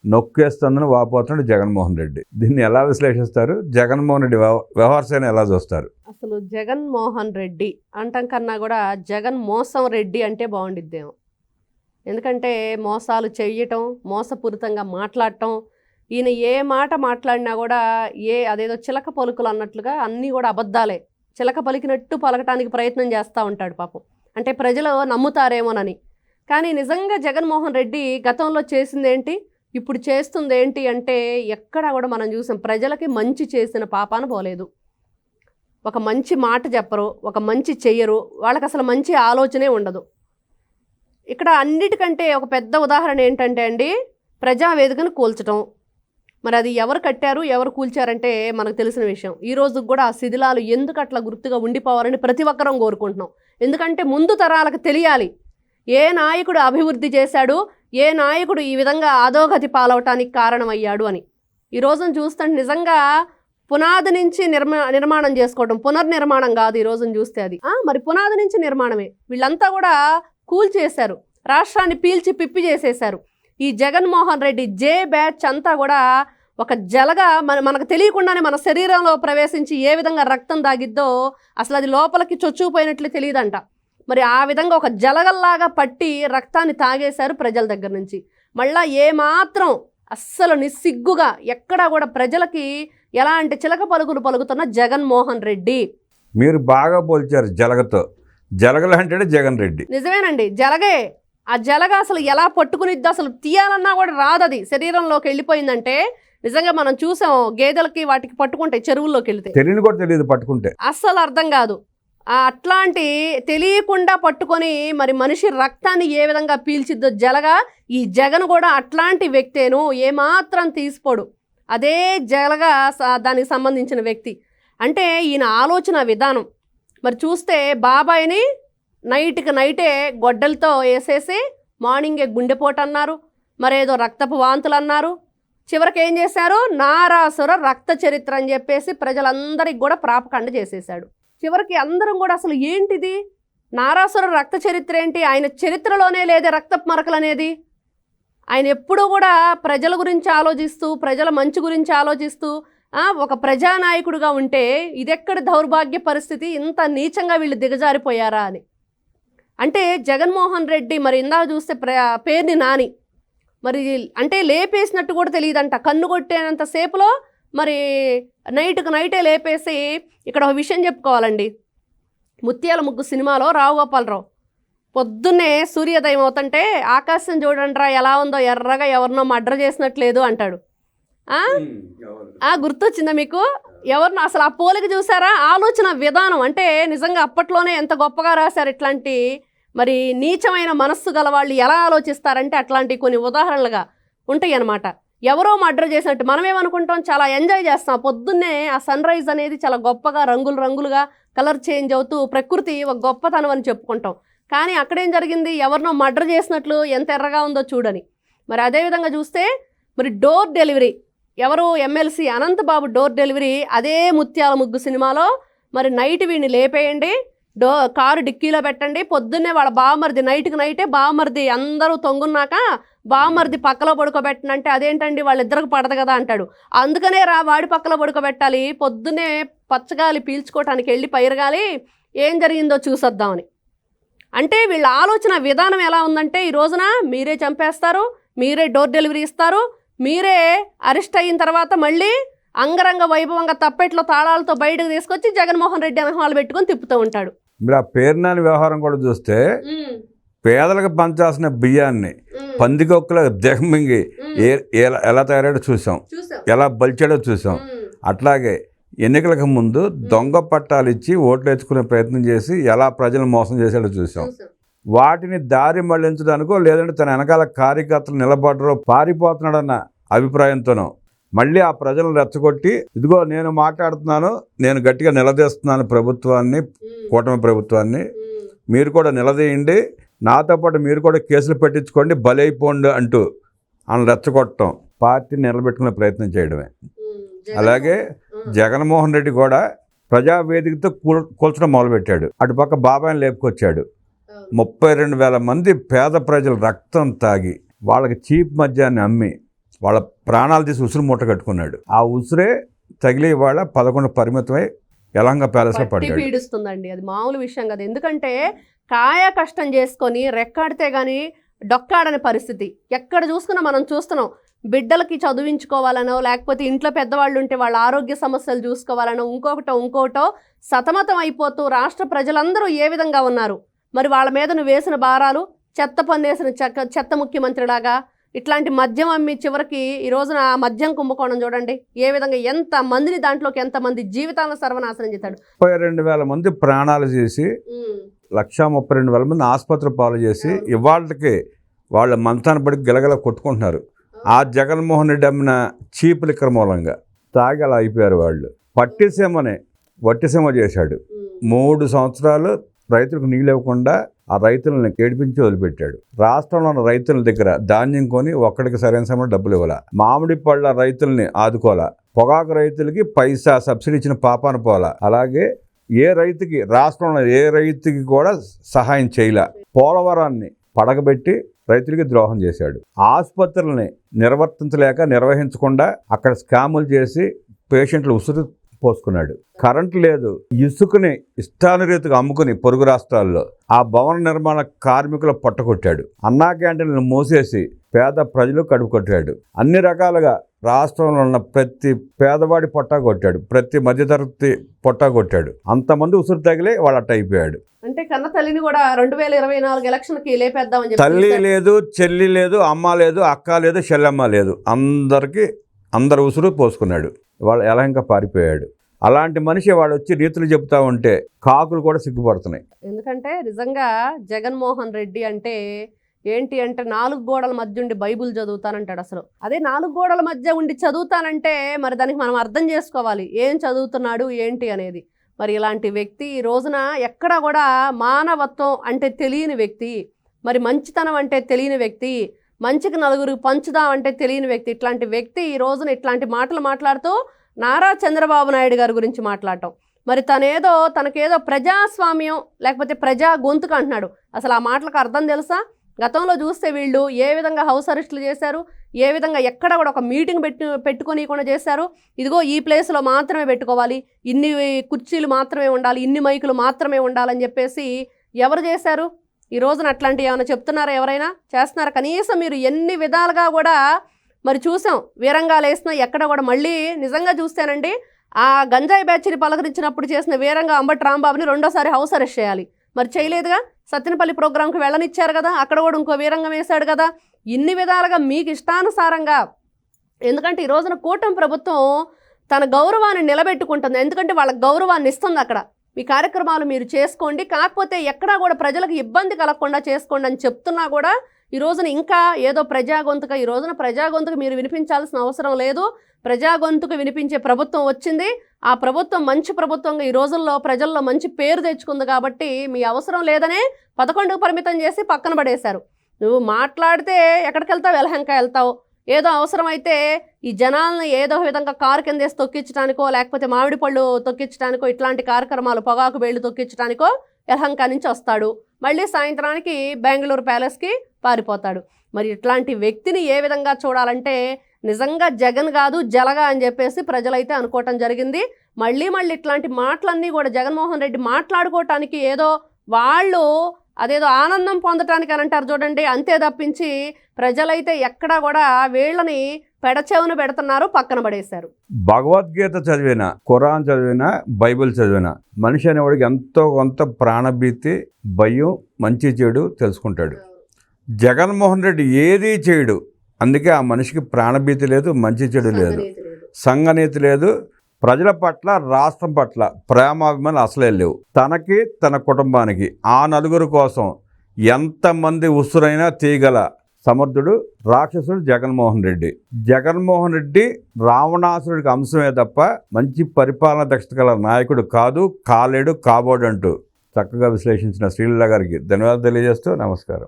నొక్కేస్తుందని వాపోతున్నాడు జగన్మోహన్ రెడ్డి. దీన్ని ఎలా విశ్లేషిస్తారు? జగన్మోహన్ రెడ్డి వ్యవహార శైలిని ఎలా చూస్తారు? అసలు జగన్మోహన్ రెడ్డి అంటాం కన్నా కూడా జగన్ మోసం రెడ్డి అంటే బాగుండిద్దేమో. ఎందుకంటే మోసాలు చెయ్యటం, మోసపూరితంగా మాట్లాడటం, ఈయన ఏ మాట మాట్లాడినా కూడా అదేదో చిలక పలుకులు అన్నట్లుగా అన్నీ కూడా అబద్ధాలే. చిలక పలికినట్టు పలకటానికి ప్రయత్నం చేస్తూ ఉంటాడు పాపం. అంటే ప్రజలు నమ్ముతారేమోనని. కానీ నిజంగా జగన్మోహన్ రెడ్డి గతంలో చేసిందేంటి, ఇప్పుడు చేస్తుంది ఏంటి అంటే ఎక్కడా కూడా మనం చూసాం. ప్రజలకి మంచి చేసిన పాపాన పోలేదు. ఒక మంచి మాట చెప్పరు, ఒక మంచి చెయ్యరు, వాళ్ళకి అసలు మంచి ఆలోచనే ఉండదు. ఇక్కడ అన్నిటికంటే ఒక పెద్ద ఉదాహరణ ఏంటంటే అండి, ప్రజావేదికను కూల్చడం. మరి అది ఎవరు కట్టారు, ఎవరు కూల్చారంటే మనకు తెలిసిన విషయం. ఈ రోజుకి కూడా ఆ శిథిలాలు ఎందుకు అట్లా గుర్తుగా ఉండిపోవాలని ప్రతి ఒక్కరం కోరుకుంటున్నాం. ఎందుకంటే ముందు తరాలకు తెలియాలి ఏ నాయకుడు అభివృద్ధి చేశాడు, ఏ నాయకుడు ఈ విధంగా అధోగతి పాలవటానికి కారణమయ్యాడు అని. ఈ రోజును చూస్తుంటే నిజంగా పునాది నుంచి నిర్మాణం చేసుకోవడం, పునర్నిర్మాణం కాదు ఈ రోజును చూస్తే అది. మరి పునాది నుంచి నిర్మాణమే. వీళ్ళంతా కూడా కూల్చేశారు, రాష్ట్రాన్ని పీల్చి పిప్పి చేసేశారు. ఈ జగన్మోహన్ రెడ్డి జే బ్యాచ్ అంతా కూడా ఒక జలగా మనకు తెలియకుండానే మన శరీరంలో ప్రవేశించి ఏ విధంగా రక్తం దాగిద్దో అసలు అది లోపలికి చొచ్చుకుపోయినట్లు తెలియదంట. మరి ఆ విధంగా ఒక జలగల్లాగా పట్టి రక్తాన్ని తాగేశారు ప్రజల దగ్గర నుంచి. మళ్ళా ఏమాత్రం అస్సలు నిస్సిగ్గుగా ఎక్కడా కూడా ప్రజలకి ఎలాంటి చిలక పలుకులు పలుకుతున్న జగన్మోహన్ రెడ్డి. మీరు బాగా పోల్చారు జలగతో. జలగలంటే జగన్ రెడ్డి. నిజమేనండి, జలగే. ఆ జలగ అసలు ఎలా పట్టుకునిద్దో అసలు తీయాలన్నా కూడా రాదు. అది శరీరంలోకి వెళ్ళిపోయిందంటే నిజంగా మనం చూసాం, గేదెలకి వాటికి పట్టుకుంటే చెరువుల్లోకి వెళ్తే తెలియని కూడా తెలియదు, పట్టుకుంటే అస్సలు అర్థం కాదు. అట్లాంటి తెలియకుండా పట్టుకొని మరి మనిషి రక్తాన్ని ఏ విధంగా పీల్చిద్దో జలగా, ఈ జగన్ కూడా అట్లాంటి వ్యక్తేను, ఏమాత్రం తీసిపోడు. అదే జలగా దానికి సంబంధించిన వ్యక్తి. అంటే ఈయన ఆలోచన విధానం మరి చూస్తే బాబాయిని నైట్కి నైటే గొడ్డలతో వేసేసి మార్నింగే గుండెపోటు అన్నారు, మరేదో రక్తపు వాంతులు అన్నారు. చివరికి ఏం చేశారు, నారాసుర రక్త చరిత్ర అని చెప్పేసి ప్రజలందరికీ కూడా ప్రాపకండ చేసేసాడు. చివరికి అందరం కూడా అసలు ఏంటిది నారాసుర రక్త చరిత్ర ఏంటి, ఆయన చరిత్రలోనే లేదే రక్తపు మరకలు అనేది. ఆయన ఎప్పుడూ కూడా ప్రజల గురించి ఆలోచిస్తూ, ప్రజల మంచి గురించి ఆలోచిస్తూ ఒక ప్రజానాయకుడిగా ఉంటే ఇదెక్కడ దౌర్భాగ్య పరిస్థితి, ఇంత నీచంగా వీళ్ళు దిగజారిపోయారా అని. అంటే జగన్మోహన్ రెడ్డి మరి ఇందాక చూస్తే పేరుని నాని మరి అంటే లేపేసినట్టు కూడా తెలియదంట. కన్ను కొట్టేంత సేపులో మరి నైట్కి నైటే లేపేసి. ఇక్కడ ఒక విషయం చెప్పుకోవాలండి, ముత్యాల ముగ్గు సినిమాలో రావు గోపాలరావు పొద్దున్నే సూర్యోదయం అవుతుంటే ఆకాశం చూడండిరా ఎలా ఉందో, ఎర్రగా ఎవరినో మర్డర్ చేసినట్లేదు అంటాడు. గుర్తొచ్చిందా మీకు? ఎవరినో అసలు ఆ పోలిక చూసారా? ఆలోచన విధానం అంటే నిజంగా అప్పట్లోనే ఎంత గొప్పగా రాశారు. ఇట్లాంటి మరి నీచమైన మనస్సు గల వాళ్ళు ఎలా ఆలోచిస్తారంటే అట్లాంటి కొన్ని ఉదాహరణలుగా ఉంటాయి అన్నమాట. ఎవరో మర్డర్ చేసినట్టు మనం ఏమనుకుంటాం, చాలా ఎంజాయ్ చేస్తాం. పొద్దున్నే ఆ సన్ రైజ్ అనేది చాలా గొప్పగా రంగులు రంగులుగా కలర్ చేంజ్ అవుతూ ప్రకృతి ఒక గొప్పతనం అని చెప్పుకుంటాం. కానీ అక్కడేం జరిగింది, ఎవరినో మర్డర్ చేసినట్లు ఎంత ఎర్రగా ఉందో చూడని. మరి అదేవిధంగా చూస్తే మరి డోర్ డెలివరీ, ఎవరు ఎమ్మెల్సీ అనంతబాబు డోర్ డెలివరీ అదే ముత్యాల ముగ్గు సినిమాలో మరి నైట్ వీడిని లేపేయండి, కారు డిక్కీలో పెట్టండి, పొద్దున్నే వాళ్ళ బావమరిది నైట్కి నైటే బావమరిది అందరూ తొంగున్నాక బావమరిది పక్కలో పడుకోబెట్టనంటే అదేంటండి వాళ్ళిద్దరికి పడదు కదా అంటాడు. అందుకనే వాడి పక్కలో పడుకోబెట్టాలి, పొద్దున్నే పచ్చగాలి పీల్చుకోవటానికి వెళ్ళి పైరగాలి ఏం జరిగిందో చూసొద్దామని. అంటే వీళ్ళ ఆలోచన విధానం ఎలా ఉందంటే ఈ రోజున మీరే చంపేస్తారు, మీరే డోర్ డెలివరీ ఇస్తారు, మీరే అరెస్ట్ అయిన తర్వాత మళ్ళీ అంగరంగ వైభవంగా తప్పెట్లో తాళాలతో బయటకు తీసుకొచ్చి జగన్మోహన్ రెడ్డి అనహాలు పెట్టుకొని తిప్పుతూ ఉంటాడు. మీరు ఆ పేరునాని వ్యవహారం కూడా చూస్తే పేదలకు పంచాల్సిన బియ్యాన్ని పందికొక్కుల దిగమింగి ఎలా తయారాడో చూసాం, ఎలా బలిచాడో చూసాం. అట్లాగే ఎన్నికలకు ముందు దొంగ పట్టాలు ఇచ్చి ఓట్లు వేసుకునే ప్రయత్నం చేసి ఎలా ప్రజలను మోసం చేశాడో చూసాం. వాటిని దారి మళ్లించడానికో లేదంటే తన వెనకాల కార్యకర్తలు నిలబడరో పారిపోతున్నాడన్న అభిప్రాయంతోనో మళ్ళీ ఆ ప్రజలను రెచ్చగొట్టి ఇదిగో నేను మాట్లాడుతున్నాను, నేను గట్టిగా నిలదీస్తున్నాను ప్రభుత్వాన్ని, కూటమి ప్రభుత్వాన్ని, మీరు కూడా నిలదీయండి, నాతో పాటు మీరు కూడా కేసులు పెట్టించుకోండి, బలైపోండి అంటూ ఆయన రెచ్చగొట్టడం, పార్టీని నిలబెట్టుకునే ప్రయత్నం చేయడమే. అలాగే జగన్మోహన్ రెడ్డి కూడా ప్రజావేదికతో కూల్చడం మొదలుపెట్టాడు. అటుపక్క బాబాయిని లేపుకొచ్చాడు. 32,000 మంది పేద ప్రజలు రక్తం తాగి వాళ్ళకి చీప్ మద్యాన్ని అమ్మి వాళ్ళ ప్రాణాలు తీసి ఉసురు మూట కట్టుకున్నాడు. ఆ ఉసురే తగిలి వాళ్ళ 11 పరిమితమై యలహంక ప్యాలెస్లో పడ్డాడు. పీడిస్తుందండి, అది మామూలు విషయం కదా. ఎందుకంటే కాయ కష్టం చేసుకొని రెక్కాడితే గానీ డొక్కాడని పరిస్థితి ఎక్కడ చూసుకున్నా మనం చూస్తున్నాం. బిడ్డలకి చదివించుకోవాలనో, లేకపోతే ఇంట్లో పెద్దవాళ్ళు ఉంటే వాళ్ళ ఆరోగ్య సమస్యలు చూసుకోవాలనో, ఇంకోటో సతమతం అయిపోతూ రాష్ట్ర ప్రజలందరూ ఏ విధంగా ఉన్నారు. మరి వాళ్ళ మీద నువ్వు వేసిన భారాలు, చెత్త పన్నేసిన చెత్త ముఖ్యమంత్రిలాగా ఇట్లాంటి మద్యం అమ్మి చివరికి ఈ రోజున మద్యం కుంభకోణం చూడండి ఏ విధంగా, ఎంత మందిని దాంట్లోకి ఎంతమంది జీవితాలను సర్వనాశనం చేశాడు. 32,000 మంది ప్రాణాలు చేసి 132,000 మంది ఆసుపత్రి పాలు చేసి ఇవాళకి వాళ్ళ మంతాన్ని పడి గిలగల కొట్టుకుంటున్నారు. ఆ జగన్మోహన్ రెడ్డి అమ్మిన చీప్ లిక్కర్ మూలంగా తాగి అలా అయిపోయారు వాళ్ళు. పట్టిసీమని వట్టిసీమ చేశాడు. 3 సంవత్సరాలు రైతులకు నీళ్ళు ఇవ్వకుండా ఆ రైతులను ఏడిపించి వదిలిపెట్టాడు. రాష్ట్రంలో ఉన్న రైతుల దగ్గర ధాన్యం కొని ఒక్కడికి సరైన సమయంలో డబ్బులు ఇవ్వాల. మామిడి పళ్ళ రైతుల్ని ఆదుకోవాలా. పొగాకు రైతులకి పైసా సబ్సిడీ ఇచ్చిన పాపాన పోలా. అలాగే ఏ రైతుకి, రాష్ట్రంలో ఏ రైతుకి కూడా సహాయం చేయలే. పోలవరాన్ని పడగబెట్టి రైతులకి ద్రోహం చేశాడు. ఆసుపత్రులని నిర్వహించకుండా అక్కడ స్కాములు చేసి పేషెంట్లు ఉసురు పోసుకున్నాడు. కరెంటు లేదు, ఇసుకని ఇష్టానురీతిగా అమ్ముకుని పొరుగు రాష్ట్రాల్లో ఆ భవన నిర్మాణ కార్మికుల పొట్టకొట్టాడు. అన్నా క్యాంటీన్లను మూసేసి పేద ప్రజలు కడుపు కొట్టాడు. అన్ని రకాలుగా రాష్ట్రంలో ఉన్న ప్రతి పేదవాడి పొట్టా కొట్టాడు, ప్రతి మధ్యతరగతి పొట్టా కొట్టాడు. అంతమంది ఉసురు తగిలి వాళ్ళు అట్ట అయిపోయాడు. అంటే కన్న తల్లిని కూడా 2024 ఎలక్షన్కి లేపేద్దామని చెప్పి తల్లి లేదు, చెల్లి లేదు, అమ్మ లేదు, అక్క లేదు, చెల్లెమ్మ లేదు, అందరు ఉసురు పోసుకున్నాడు. వాళ్ళు ఎలా ఇంకా పారిపోయాడు. అలాంటి మనిషి వాడు వచ్చి రీతులు చెప్తా ఉంటే కాకులు కూడా సిగ్గుపడుతున్నాయి. ఎందుకంటే నిజంగా జగన్మోహన్ రెడ్డి అంటే ఏంటి అంటే 4 గోడల మధ్య ఉండి బైబుల్ చదువుతానంటాడు. అసలు అదే 4 గోడల మధ్య ఉండి చదువుతానంటే మరి దానికి మనం అర్థం చేసుకోవాలి ఏం చదువుతున్నాడు ఏంటి అనేది. మరి ఇలాంటి వ్యక్తి ఈ రోజున ఎక్కడ కూడా మానవత్వం అంటే తెలియని వ్యక్తి, మరి మంచితనం అంటే తెలియని వ్యక్తి, మంచికి నలుగురికి పంచుదాం అంటే తెలియని వ్యక్తి, ఇట్లాంటి వ్యక్తి ఈ రోజున ఇట్లాంటి మాటలు మాట్లాడుతూ నారా చంద్రబాబు నాయుడు గారి గురించి మాట్లాడటం. మరి తనకేదో ప్రజాస్వామ్యం లేకపోతే ప్రజా గొంతుకు అంటున్నాడు. అసలు ఆ మాటలకు అర్థం తెలుసా? గతంలో చూస్తే వీళ్ళు ఏ విధంగా హౌస్ అరెస్టులు చేశారు, ఏ విధంగా ఎక్కడ కూడా ఒక మీటింగ్ పెట్టుకోనీయకుండా చేశారు. ఇదిగో ఈ ప్లేస్లో మాత్రమే పెట్టుకోవాలి, ఇన్ని కుర్చీలు మాత్రమే ఉండాలి, ఇన్ని మైకులు మాత్రమే ఉండాలని చెప్పేసి ఎవరు చేశారు? ఈ రోజున అట్లాంటివి ఏమైనా చెప్తున్నారా? ఎవరైనా చేస్తున్నారా? కనీసం మీరు ఎన్ని విధాలుగా కూడా మరి చూసాం, వీరంగాలు వేసినా ఎక్కడ కూడా. మళ్ళీ నిజంగా చూస్తేనండి ఆ గంజాయి బ్యాచ్ని పలకరించినప్పుడు చేసిన వీరంగా అంబటి రాంబాబుని రెండోసారి హౌస్ అరెస్ట్ చేయాలి, మరి చేయలేదుగా. సత్తెనపల్లి ప్రోగ్రాంకి వెళ్ళనిచ్చారు కదా, అక్కడ కూడా ఇంకో వీరంగం వేశాడు కదా. ఇన్ని విధాలుగా మీకు ఇష్టానుసారంగా, ఎందుకంటే ఈ రోజున కూటమి ప్రభుత్వం తన గౌరవాన్ని నిలబెట్టుకుంటుంది. ఎందుకంటే వాళ్ళ గౌరవాన్ని ఇస్తుంది. అక్కడ మీ కార్యక్రమాలు మీరు చేసుకోండి, కాకపోతే ఎక్కడా కూడా ప్రజలకు ఇబ్బంది కలగకుండా చేసుకోండి అని చెప్తున్నా కూడా ఈ రోజున ఇంకా ఏదో ప్రజాగొంతుక, ఈ రోజున ప్రజాగొంతుక మీరు వినిపించాల్సిన అవసరం లేదు. ప్రజాగొంతుకు వినిపించే ప్రభుత్వం వచ్చింది. ఆ ప్రభుత్వం మంచి ప్రభుత్వంగా ఈ రోజుల్లో ప్రజల్లో మంచి పేరు తెచ్చుకుంది కాబట్టి మీ అవసరం లేదనే 11కు పరిమితం చేసి పక్కన పడేశారు. నువ్వు మాట్లాడితే ఎక్కడికి వెళ్తావు? యలహంక వెళ్తావు. ఏదో అవసరమైతే ఈ జనాలను ఏదో విధంగా కారు కిందేసి తొక్కించడానికో, లేకపోతే మామిడి పళ్ళు తొక్కించడానికో, ఇట్లాంటి కార్యక్రమాలు పొగాకు వేళ్ళు తొక్కించడానికో యలహంక నుంచి వస్తాడు. మళ్ళీ సాయంత్రానికి బెంగళూరు ప్యాలెస్కి పారిపోతాడు. మరి ఇట్లాంటి వ్యక్తిని ఏ విధంగా చూడాలంటే నిజంగా జగన్ కాదు జలగా అని చెప్పేసి ప్రజలైతే అనుకోవటం జరిగింది. మళ్ళీ ఇట్లాంటి మాటలన్నీ కూడా జగన్మోహన్ రెడ్డి మాట్లాడుకోవటానికి ఏదో వాళ్ళు అదేదో ఆనందం పొందటానికి అని అంటారు చూడండి, అంతే తప్పించి ప్రజలైతే ఎక్కడా కూడా వీళ్ళని పెడచెవును పెడుతున్నారు, పక్కన పడేశారు. భగవద్గీత చదివినా, ఖురాన్ చదివినా, బైబిల్ చదివినా మనిషి అనేవాడికి ఎంతో కొంత ప్రాణభీతి, భయం, మంచి చెడు తెలుసుకుంటాడు. జగన్మోహన్ రెడ్డి ఏదీ చేయడు. అందుకే ఆ మనిషికి ప్రాణభీతి లేదు, మంచి చెడు లేదు, సంఘనీతి లేదు, ప్రజల పట్ల, రాష్ట్రం పట్ల ప్రేమాభిమానులు అసలే లేవు. తనకి, తన కుటుంబానికి, ఆ నలుగురు కోసం ఎంతమంది ఉసురైనా తీగల సమర్థుడు రాక్షసుడు జగన్మోహన్ రెడ్డి. జగన్మోహన్ రెడ్డి రావణాసురుడికి అంశమే తప్ప మంచి పరిపాలన దక్షత గల నాయకుడు కాదు, కాలేడు, కాబోడంటూ చక్కగా విశ్లేషించిన శ్రీలీల గారికి ధన్యవాదాలు తెలియజేస్తూ నమస్కారం.